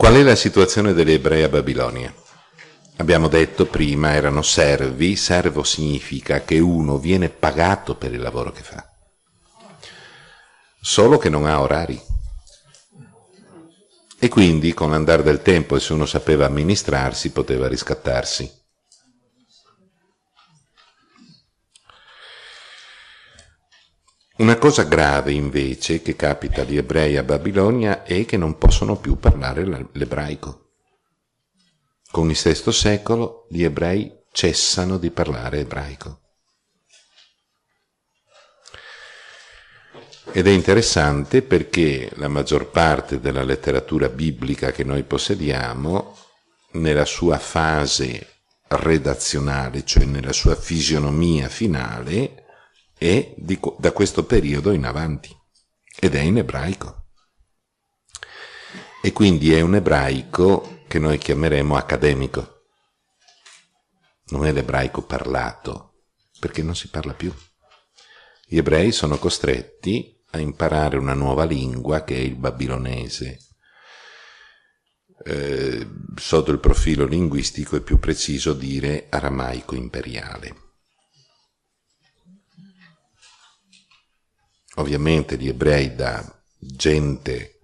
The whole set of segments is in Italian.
Qual è la situazione degli ebrei a Babilonia? Abbiamo detto prima, erano servi. Servo significa che uno viene pagato per il lavoro che fa, solo che non ha orari. E quindi con l'andare del tempo, e se uno sapeva amministrarsi, poteva riscattarsi. Una cosa grave invece che capita agli ebrei a Babilonia è che non possono più parlare l'ebraico. Con il VI secolo gli ebrei cessano di parlare ebraico. Ed è interessante perché la maggior parte della letteratura biblica che noi possediamo, nella sua fase redazionale, cioè nella sua fisionomia finale, è da questo periodo in avanti, ed è in ebraico. E quindi è un ebraico che noi chiameremo accademico. Non è l'ebraico parlato, perché non si parla più. Gli ebrei sono costretti a imparare una nuova lingua che è il babilonese. Sotto il profilo linguistico è più preciso dire aramaico imperiale. Ovviamente gli ebrei, da gente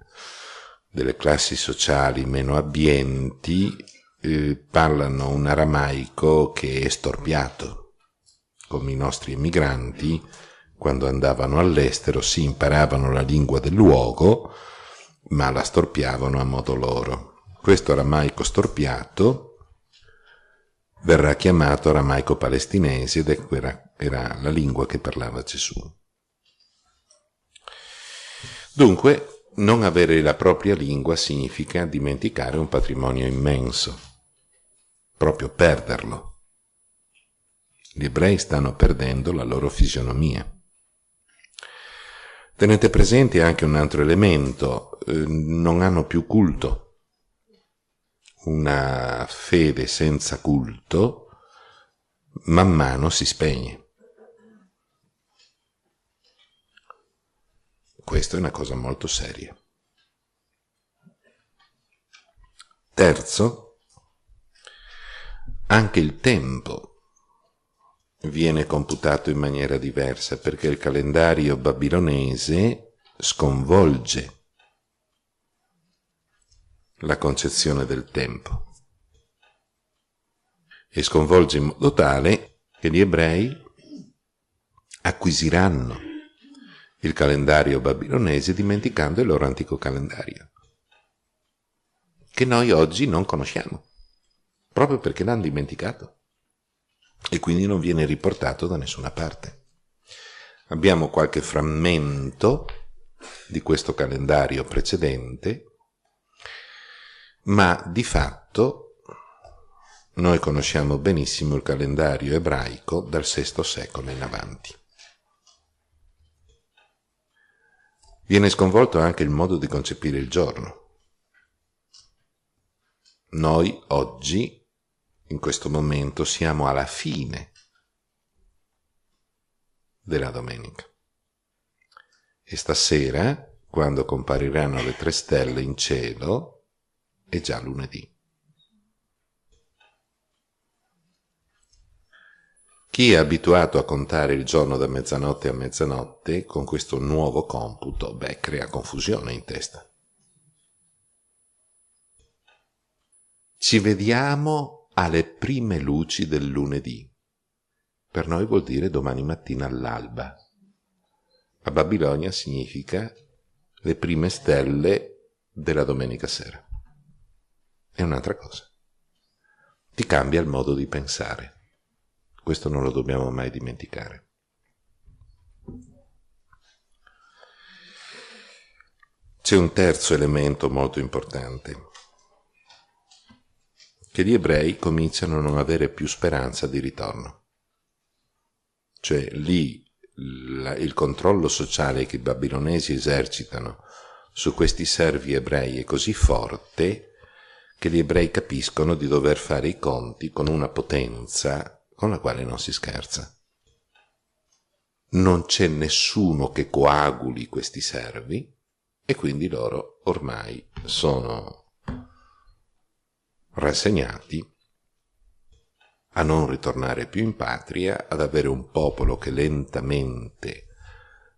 delle classi sociali meno abbienti, parlano un aramaico che è storpiato, come i nostri emigranti. Quando andavano all'estero si imparavano la lingua del luogo, ma la storpiavano a modo loro. Questo aramaico storpiato verrà chiamato aramaico palestinese ed era la lingua che parlava Gesù. Dunque, non avere la propria lingua significa dimenticare un patrimonio immenso, proprio perderlo. Gli ebrei stanno perdendo la loro fisionomia. Tenete presente anche un altro elemento, non hanno più culto. Una fede senza culto man mano si spegne. Questa è una cosa molto seria. Terzo, anche il tempo viene computato in maniera diversa, perché il calendario babilonese sconvolge la concezione del tempo e sconvolge in modo tale che gli ebrei acquisiranno il calendario babilonese dimenticando il loro antico calendario, che noi oggi non conosciamo, proprio perché l'hanno dimenticato. E quindi non viene riportato da nessuna parte. Abbiamo qualche frammento di questo calendario precedente, ma di fatto noi conosciamo benissimo il calendario ebraico dal VI secolo in avanti. Viene sconvolto anche il modo di concepire il giorno. Noi oggi, in questo momento, siamo alla fine della domenica. E stasera, quando compariranno le 3 stelle in cielo, è già lunedì. Chi è abituato a contare il giorno da mezzanotte a mezzanotte, con questo nuovo computo, crea confusione in testa. Ci vediamo alle prime luci del lunedì. Per noi vuol dire domani mattina all'alba. A Babilonia significa le prime stelle della domenica sera. È un'altra cosa. Ti cambia il modo di pensare. Questo non lo dobbiamo mai dimenticare. C'è un terzo elemento molto importante, che gli ebrei cominciano a non avere più speranza di ritorno. Cioè lì il controllo sociale che i babilonesi esercitano su questi servi ebrei è così forte che gli ebrei capiscono di dover fare i conti con una potenza con la quale non si scherza. Non c'è nessuno che coaguli questi servi e quindi loro ormai sono rassegnati a non ritornare più in patria, ad avere un popolo che lentamente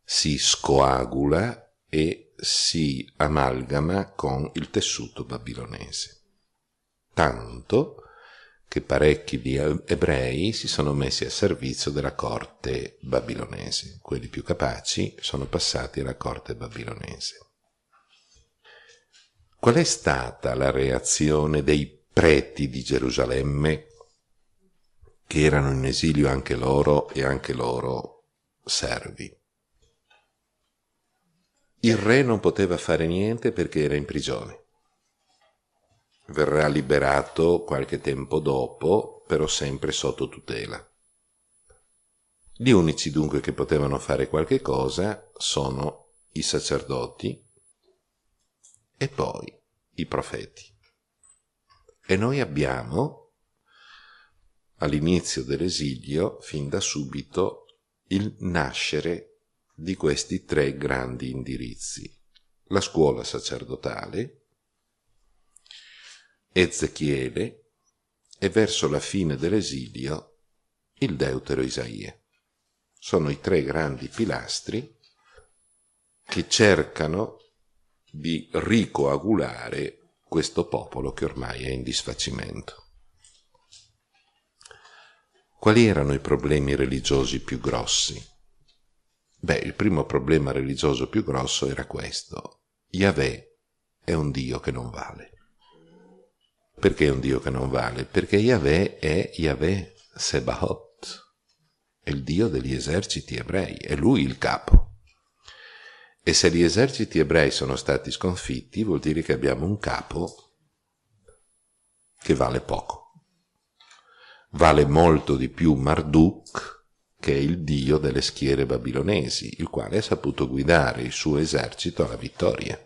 si scoagula e si amalgama con il tessuto babilonese. Tanto che parecchi di ebrei si sono messi a servizio della corte babilonese. Quelli più capaci sono passati alla corte babilonese. Qual è stata la reazione dei preti di Gerusalemme, che erano in esilio anche loro e anche loro servi? Il re non poteva fare niente perché era in prigione. Verrà liberato qualche tempo dopo, però sempre sotto tutela. Gli unici dunque che potevano fare qualche cosa sono i sacerdoti e poi i profeti. E noi abbiamo, all'inizio dell'esilio, fin da subito, il nascere di questi tre grandi indirizzi. La scuola sacerdotale, Ezechiele e verso la fine dell'esilio il deutero Isaia. Sono i tre grandi pilastri che cercano di ricoagulare questo popolo che ormai è in disfacimento. Quali erano i problemi religiosi più grossi? Il primo problema religioso più grosso era questo: Yahweh è un Dio che non vale. Perché è un Dio che non vale? Perché Yahweh è Yahweh Sebaot, è il Dio degli eserciti ebrei, è Lui il capo. E se gli eserciti ebrei sono stati sconfitti, vuol dire che abbiamo un capo che vale poco. Vale molto di più Marduk, che è il dio delle schiere babilonesi, il quale ha saputo guidare il suo esercito alla vittoria.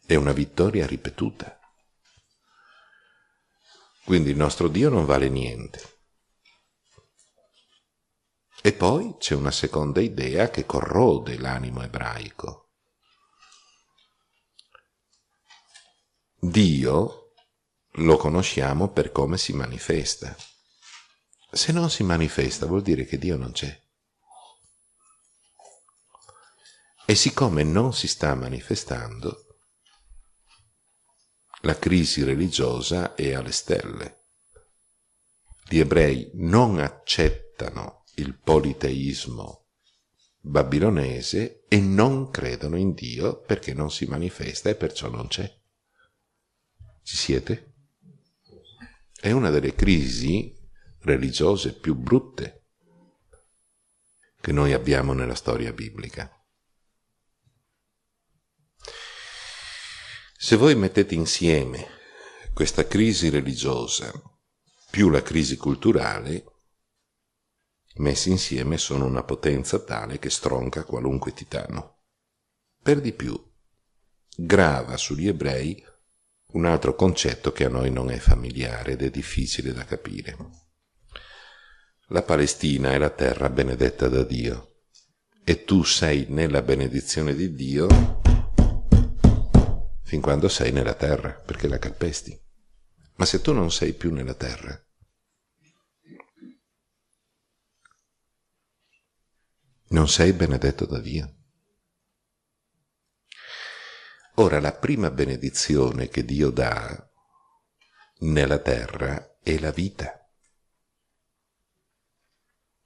È una vittoria ripetuta. Quindi il nostro Dio non vale niente. E poi c'è una seconda idea che corrode l'animo ebraico. Dio lo conosciamo per come si manifesta. Se non si manifesta vuol dire che Dio non c'è. E siccome non si sta manifestando, la crisi religiosa è alle stelle. Gli ebrei non accettano il politeismo babilonese e non credono in Dio perché non si manifesta e perciò non c'è. Ci siete? È una delle crisi religiose più brutte che noi abbiamo nella storia biblica. Se voi mettete insieme questa crisi religiosa più la crisi culturale, messi insieme sono una potenza tale che stronca qualunque titano. Per di più, grava sugli ebrei un altro concetto che a noi non è familiare ed è difficile da capire. La Palestina è la terra benedetta da Dio e tu sei nella benedizione di Dio fin quando sei nella terra, perché la calpesti. Ma se tu non sei più nella terra, non sei benedetto da Dio. Ora, la prima benedizione che Dio dà nella terra è la vita.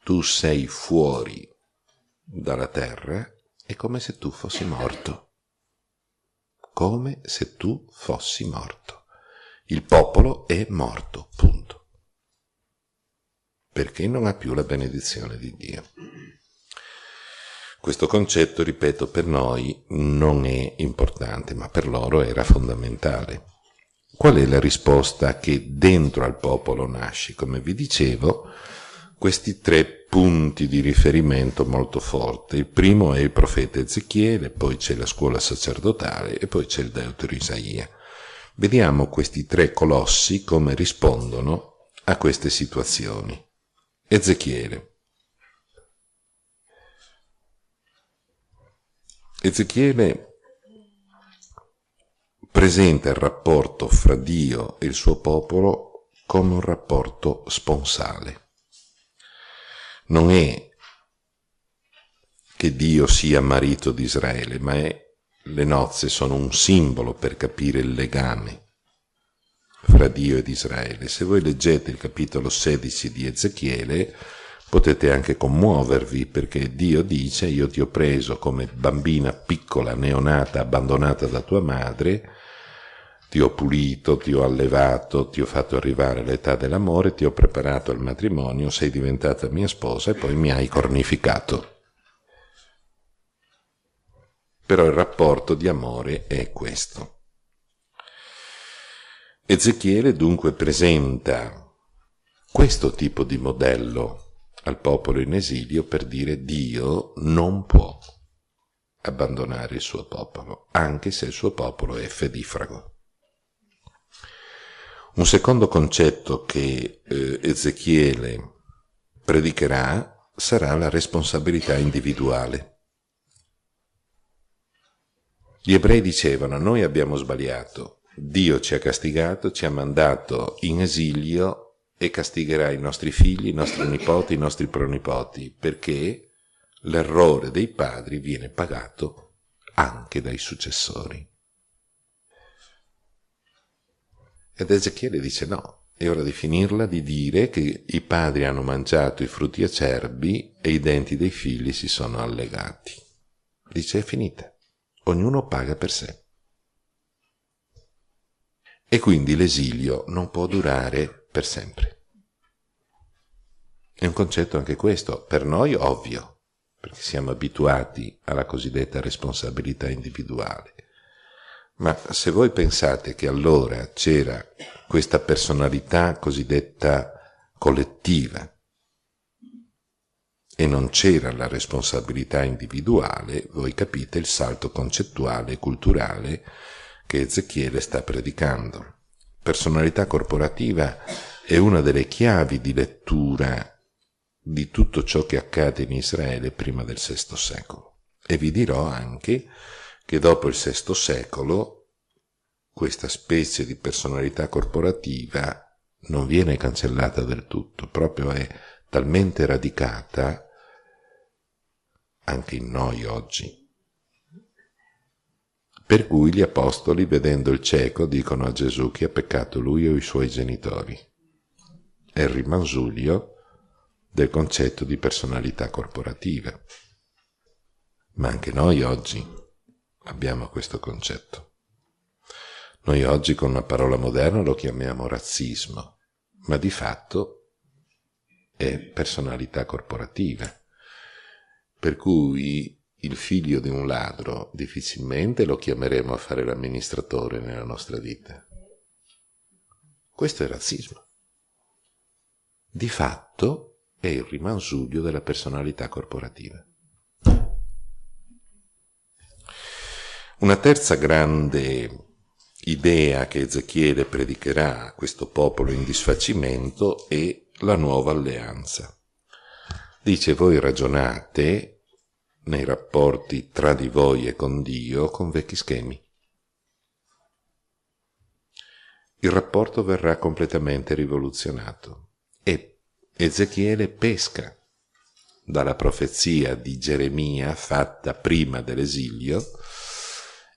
Tu sei fuori dalla terra, è come se tu fossi morto. Come se tu fossi morto. Il popolo è morto, punto. Perché non ha più la benedizione di Dio. Questo concetto, ripeto, per noi non è importante, ma per loro era fondamentale. Qual è la risposta che dentro al popolo nasce? Come vi dicevo, questi tre punti di riferimento molto forti. Il primo è il profeta Ezechiele, poi c'è la scuola sacerdotale e poi c'è il deutero Isaia. Vediamo questi tre colossi come rispondono a queste situazioni. Ezechiele. presenta il rapporto fra Dio e il suo popolo come un rapporto sponsale. Non è che Dio sia marito di Israele, ma le nozze sono un simbolo per capire il legame fra Dio ed Israele. Se voi leggete il capitolo 16 di Ezechiele, potete anche commuovervi, perché Dio dice: io ti ho preso come bambina piccola, neonata, abbandonata da tua madre, ti ho pulito, ti ho allevato, ti ho fatto arrivare all'età dell'amore, ti ho preparato al matrimonio, sei diventata mia sposa e poi mi hai cornificato. Però il rapporto di amore è questo. Ezechiele dunque presenta questo tipo di modello al popolo in esilio per dire: Dio non può abbandonare il suo popolo, anche se il suo popolo è fedifrago. Un secondo concetto che Ezechiele predicherà sarà la responsabilità individuale. Gli ebrei dicevano: noi abbiamo sbagliato, Dio ci ha castigato, ci ha mandato in esilio e castigherà i nostri figli, i nostri nipoti, i nostri pronipoti, perché l'errore dei padri viene pagato anche dai successori. Ed Ezechiele dice: no, è ora di finirla di dire che i padri hanno mangiato i frutti acerbi e i denti dei figli si sono allegati. Dice: è finita. Ognuno paga per sé. E quindi l'esilio non può durare per sempre. È un concetto anche questo, per noi ovvio, perché siamo abituati alla cosiddetta responsabilità individuale. Ma se voi pensate che allora c'era questa personalità cosiddetta collettiva e non c'era la responsabilità individuale, voi capite il salto concettuale e culturale che Ezechiele sta predicando. Personalità corporativa è una delle chiavi di lettura di tutto ciò che accade in Israele prima del VI secolo. E vi dirò anche che dopo il VI secolo questa specie di personalità corporativa non viene cancellata del tutto, proprio è talmente radicata anche in noi oggi, per cui gli apostoli, vedendo il cieco, dicono a Gesù: chi ha peccato, lui o i suoi genitori? È il rimansuglio del concetto di personalità corporativa. Ma anche noi oggi abbiamo questo concetto. Noi oggi con una parola moderna lo chiamiamo razzismo, ma di fatto è personalità corporativa. Per cui il figlio di un ladro difficilmente lo chiameremo a fare l'amministratore nella nostra vita. Questo è razzismo. Di fatto è il rimansuglio della personalità corporativa. Una terza grande idea che Ezechiele predicherà a questo popolo in disfacimento è la nuova alleanza. Dice: voi ragionate nei rapporti tra di voi e con Dio con vecchi schemi. Il rapporto verrà completamente rivoluzionato e Ezechiele pesca dalla profezia di Geremia fatta prima dell'esilio,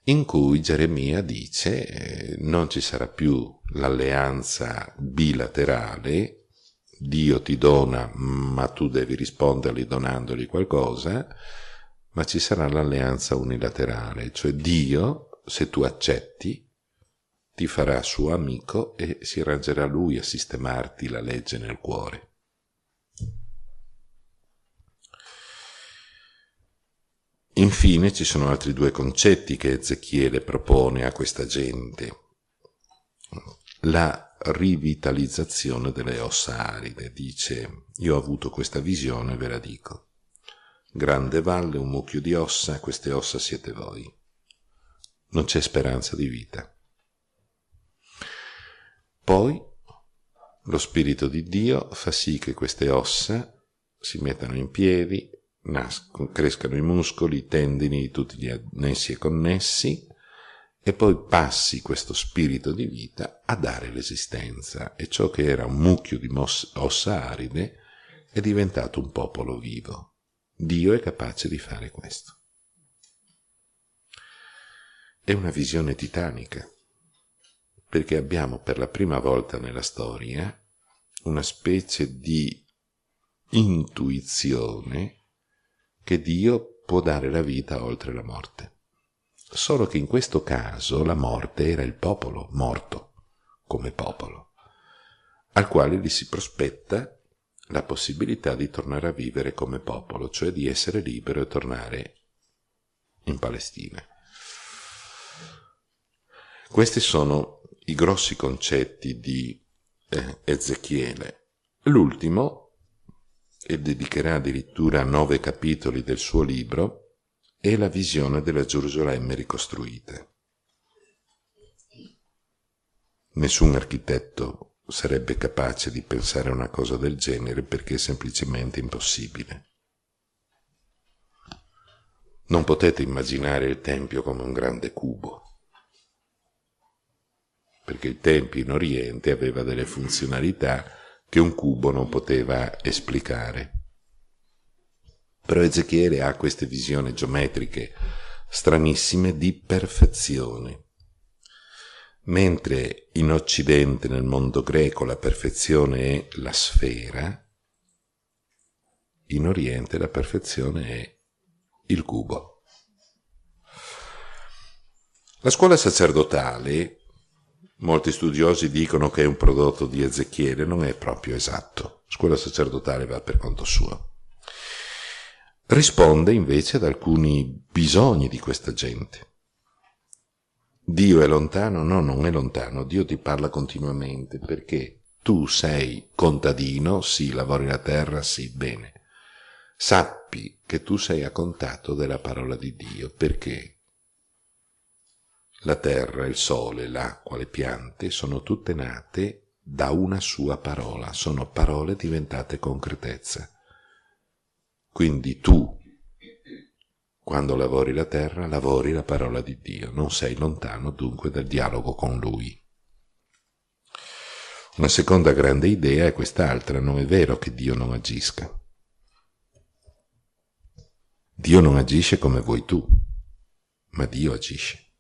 in cui Geremia dice: non ci sarà più l'alleanza bilaterale, Dio ti dona ma tu devi rispondergli donandogli qualcosa, ma ci sarà l'alleanza unilaterale, cioè Dio, se tu accetti, ti farà suo amico e si arrangerà lui a sistemarti la legge nel cuore. Infine ci sono altri due concetti che Ezechiele propone a questa gente. La rivitalizzazione delle ossa aride. Dice: io ho avuto questa visione, ve la dico. Grande valle, un mucchio di ossa, queste ossa siete voi. Non c'è speranza di vita. Poi lo Spirito di Dio fa sì che queste ossa si mettano in piedi, crescano i muscoli, i tendini di tutti gli annessi e connessi, e poi passi questo spirito di vita a dare l'esistenza, e ciò che era un mucchio di ossa aride è diventato un popolo vivo. Dio è capace di fare questo. È una visione titanica, perché abbiamo per la prima volta nella storia una specie di intuizione che Dio può dare la vita oltre la morte. Solo che in questo caso la morte era il popolo morto, come popolo, al quale gli si prospetta la possibilità di tornare a vivere come popolo, cioè di essere libero e tornare in Palestina. Questi sono i grossi concetti di Ezechiele. L'ultimo, e dedicherà addirittura 9 capitoli del suo libro, è la visione della Gerusalemme ricostruita. Nessun architetto sarebbe capace di pensare a una cosa del genere perché è semplicemente impossibile. Non potete immaginare il Tempio come un grande cubo, perché il Tempio in Oriente aveva delle funzionalità che un cubo non poteva esplicare. Però Ezechiele ha queste visioni geometriche stranissime di perfezione. Mentre in Occidente, nel mondo greco, la perfezione è la sfera, in Oriente la perfezione è il cubo. La scuola sacerdotale, molti studiosi dicono che è un prodotto di Ezechiele, non è proprio esatto. La scuola sacerdotale va per conto suo. Risponde invece ad alcuni bisogni di questa gente. Dio è lontano? No, non è lontano. Dio ti parla continuamente perché tu sei contadino, sì, lavori la terra, sì, bene. Sappi che tu sei a contatto della parola di Dio, perché la terra, il sole, l'acqua, le piante sono tutte nate da una sua parola, sono parole diventate concretezza. Quindi tu, quando lavori la terra, lavori la parola di Dio, non sei lontano dunque dal dialogo con Lui. Una seconda grande idea è quest'altra: non è vero che Dio non agisca. Dio non agisce come vuoi tu, ma Dio agisce.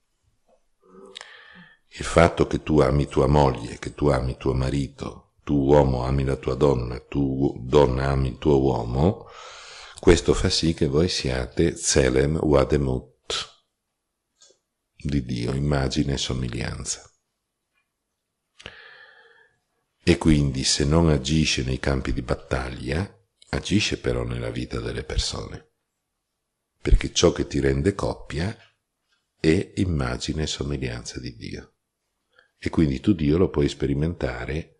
Il fatto che tu ami tua moglie, che tu ami tuo marito, tu uomo ami la tua donna, tu donna ami il tuo uomo, questo fa sì che voi siate Tselem Uademut di Dio, immagine e somiglianza. E quindi se non agisce nei campi di battaglia, agisce però nella vita delle persone, perché ciò che ti rende coppia è immagine e somiglianza di Dio. E quindi tu Dio lo puoi sperimentare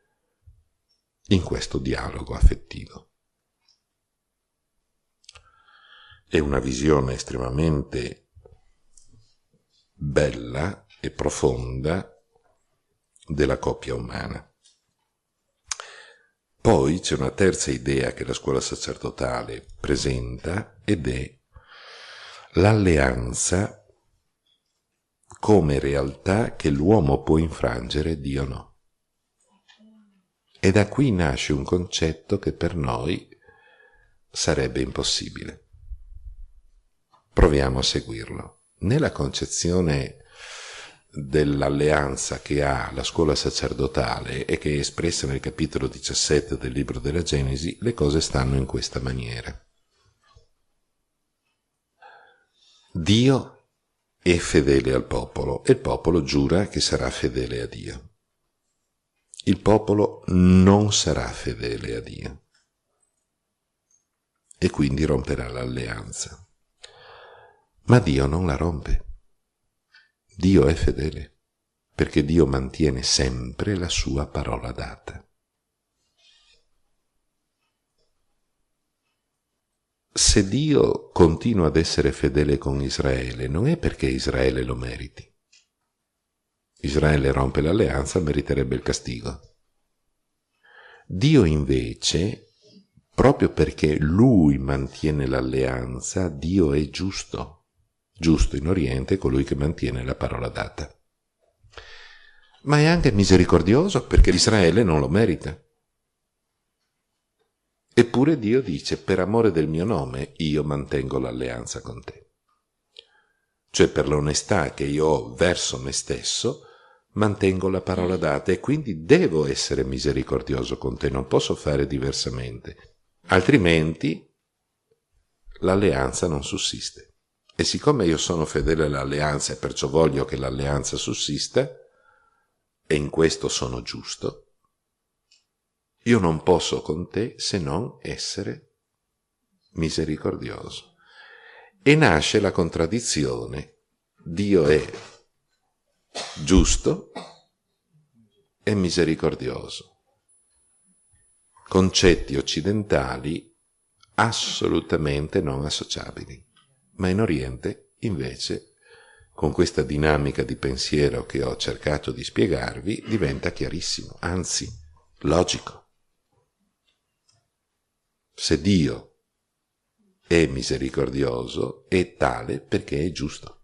in questo dialogo affettivo. È una visione estremamente bella e profonda della coppia umana. Poi c'è una terza idea che la scuola sacerdotale presenta ed è l'alleanza come realtà che l'uomo può infrangere, Dio no. E da qui nasce un concetto che per noi sarebbe impossibile. Proviamo a seguirlo. Nella concezione dell'alleanza che ha la scuola sacerdotale e che è espressa nel capitolo 17 del libro della Genesi, le cose stanno in questa maniera. Dio è fedele al popolo e il popolo giura che sarà fedele a Dio. Il popolo non sarà fedele a Dio e quindi romperà l'alleanza. Ma Dio non la rompe. Dio è fedele, perché Dio mantiene sempre la sua parola data. Se Dio continua ad essere fedele con Israele, non è perché Israele lo meriti. Israele rompe l'alleanza, meriterebbe il castigo. Dio invece, proprio perché Lui mantiene l'alleanza, Dio è giusto. Giusto in Oriente è colui che mantiene la parola data. ma è anche misericordioso perché Israele non lo merita. Eppure Dio dice: per amore del mio nome io mantengo l'alleanza con te. Cioè, per l'onestà che io ho verso me stesso, mantengo la parola data e quindi devo essere misericordioso con te, non posso fare diversamente. Altrimenti l'alleanza non sussiste. E siccome io sono fedele all'alleanza e perciò voglio che l'alleanza sussista, e in questo sono giusto, io non posso con te se non essere misericordioso. E nasce la contraddizione: Dio è giusto e misericordioso. Concetti occidentali assolutamente non associabili, ma in Oriente invece, con questa dinamica di pensiero che ho cercato di spiegarvi, diventa chiarissimo, anzi logico. Se Dio è misericordioso è tale perché è giusto.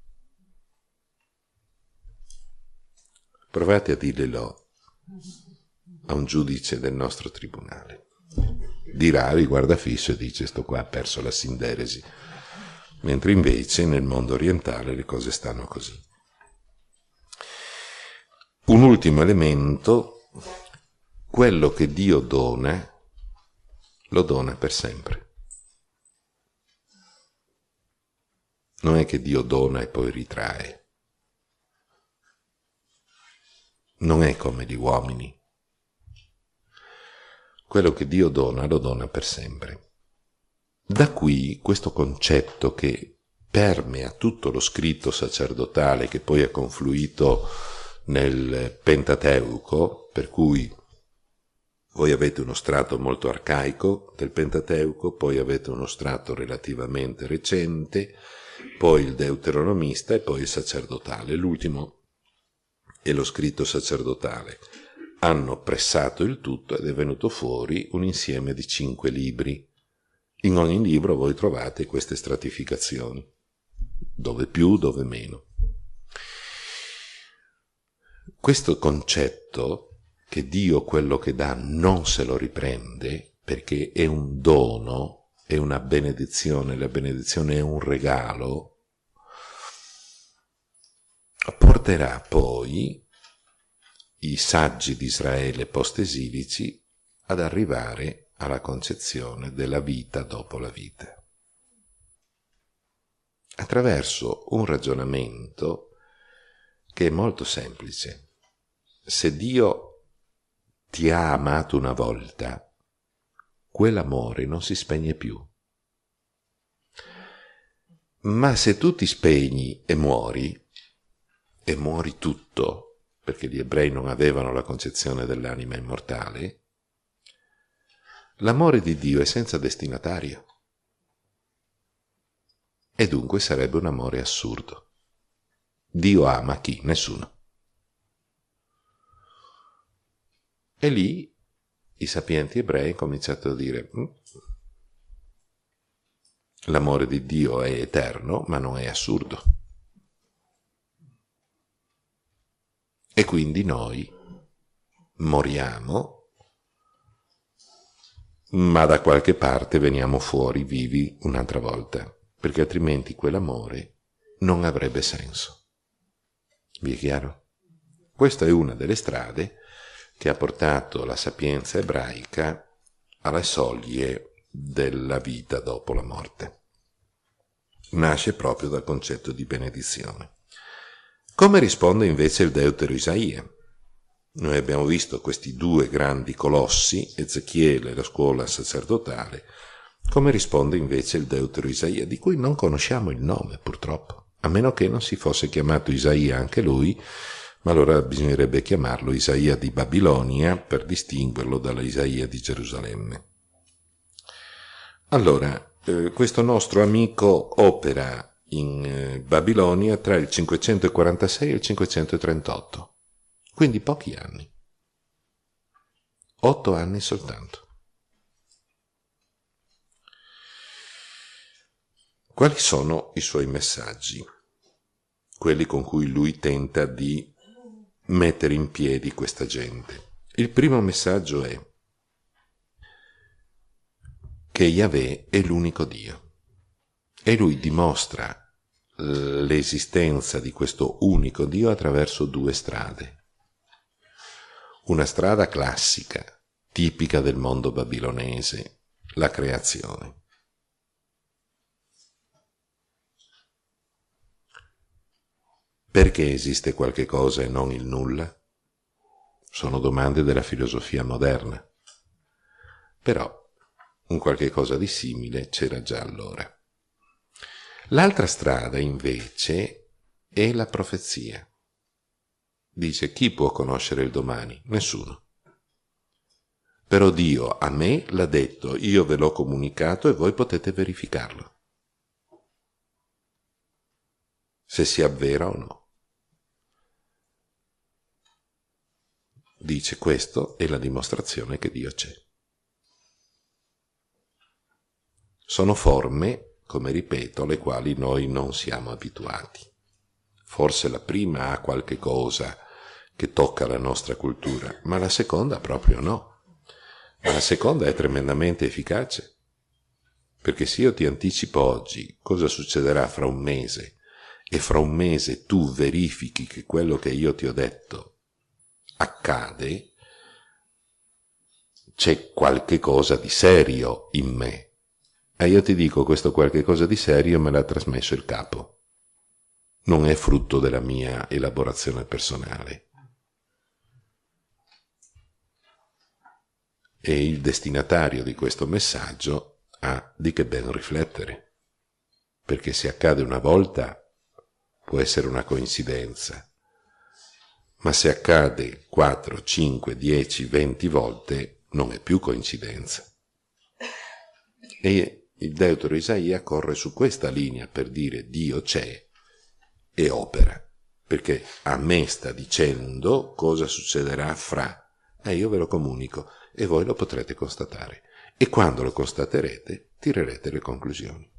Provate a dirglielo a un giudice del nostro tribunale. Dirà, vi guarda fisso e dice: sto qua ha perso la sinderesi. Mentre invece nel mondo orientale le cose stanno così. Un ultimo elemento: quello che Dio dona, lo dona per sempre. Non è che Dio dona e poi ritrae. Non è come gli uomini. Quello che Dio dona, lo dona per sempre. Da qui questo concetto che permea tutto lo scritto sacerdotale, che poi è confluito nel Pentateuco, per cui voi avete uno strato molto arcaico del Pentateuco, poi avete uno strato relativamente recente, poi il deuteronomista e poi il sacerdotale. L'ultimo è lo scritto sacerdotale. Hanno pressato il tutto ed è venuto fuori un insieme di 5 libri. In ogni libro voi trovate queste stratificazioni, dove più, dove meno. Questo concetto, che Dio quello che dà non se lo riprende, perché è un dono, è una benedizione, la benedizione è un regalo, porterà poi i saggi di Israele post-esilici ad arrivare alla concezione della vita dopo la vita, attraverso un ragionamento che è molto semplice. Se Dio ti ha amato una volta, quell'amore non si spegne più. Ma se tu ti spegni e muori tutto, perché gli ebrei non avevano la concezione dell'anima immortale, l'amore di Dio è senza destinatario. E dunque sarebbe un amore assurdo. Dio ama chi? Nessuno. E lì i sapienti ebrei hanno cominciato a dire: l'amore di Dio è eterno, ma non è assurdo. E quindi noi moriamo, ma da qualche parte veniamo fuori vivi un'altra volta, perché altrimenti quell'amore non avrebbe senso. Vi è chiaro? Questa è una delle strade che ha portato la sapienza ebraica alle soglie della vita dopo la morte. Nasce proprio dal concetto di benedizione. Come risponde invece il Deutero Isaia? Noi abbiamo visto questi 2 grandi colossi, Ezechiele e la scuola sacerdotale. Come risponde invece il Deutero Isaia, di cui non conosciamo il nome purtroppo, a meno che non si fosse chiamato Isaia anche lui, ma allora bisognerebbe chiamarlo Isaia di Babilonia per distinguerlo dalla Isaia di Gerusalemme. Allora, questo nostro amico opera in Babilonia tra il 546 e il 538, quindi pochi anni, 8 anni soltanto. Quali sono i suoi messaggi? Quelli con cui lui tenta di mettere in piedi questa gente. Il primo messaggio è che Yahweh è l'unico Dio e lui dimostra l'esistenza di questo unico Dio attraverso due strade. Una strada classica, tipica del mondo babilonese, la creazione. Perché esiste qualche cosa e non il nulla? Sono domande della filosofia moderna. Però un qualche cosa di simile c'era già allora. L'altra strada, invece, è la profezia. Dice, chi può conoscere il domani? Nessuno. Però Dio a me l'ha detto, io ve l'ho comunicato e voi potete verificarlo. Se si avvera o no. Dice, questo è la dimostrazione che Dio c'è. Sono forme, come ripeto, alle quali noi non siamo abituati. Forse la prima ha qualche cosa che tocca la nostra cultura, ma la seconda proprio no. Ma la seconda è tremendamente efficace, perché se io ti anticipo oggi cosa succederà fra un mese, e fra un mese tu verifichi che quello che io ti ho detto accade, c'è qualche cosa di serio in me. E io ti dico, questo qualche cosa di serio me l'ha trasmesso il capo. Non è frutto della mia elaborazione personale. E il destinatario di questo messaggio ha di che ben riflettere. Perché se accade una volta può essere una coincidenza. Ma se accade 4, 5, 10, 20 volte non è più coincidenza. E il deutero Isaia corre su questa linea per dire Dio c'è e opera, perché a me sta dicendo cosa succederà fra, e io ve lo comunico e voi lo potrete constatare. E quando lo constaterete, tirerete le conclusioni.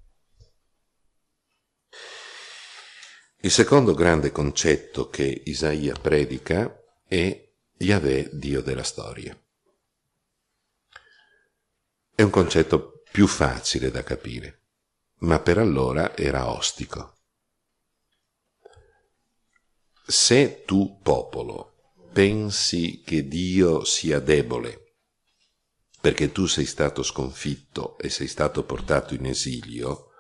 Il secondo grande concetto che Isaia predica è Yahweh, Dio della storia. È un concetto più facile da capire, ma per allora era ostico. Se tu, popolo, pensi che Dio sia debole, perché tu sei stato sconfitto e sei stato portato in esilio,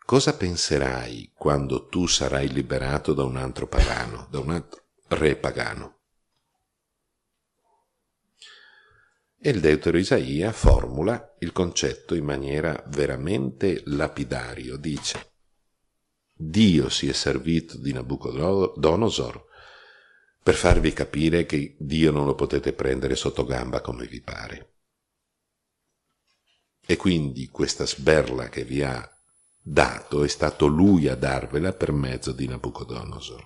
cosa penserai quando tu sarai liberato da un altro pagano, da un altro re pagano? E il deutero Isaia formula il concetto in maniera veramente lapidario. Dice, Dio si è servito di Nabucodonosor per farvi capire che Dio non lo potete prendere sotto gamba come vi pare. E quindi questa sberla che vi ha dato è stato lui a darvela per mezzo di Nabucodonosor.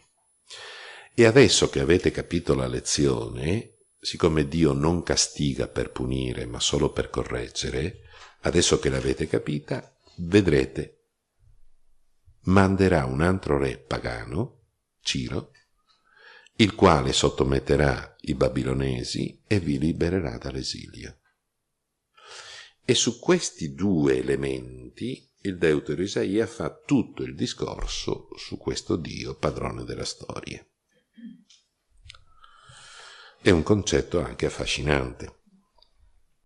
E adesso che avete capito la lezione, siccome Dio non castiga per punire ma solo per correggere, adesso che l'avete capita, vedrete, manderà un altro re pagano, Ciro, il quale sottometterà i babilonesi e vi libererà dall'esilio. E su questi due elementi il deutero Isaia fa tutto il discorso su questo Dio padrone della storia. È un concetto anche affascinante.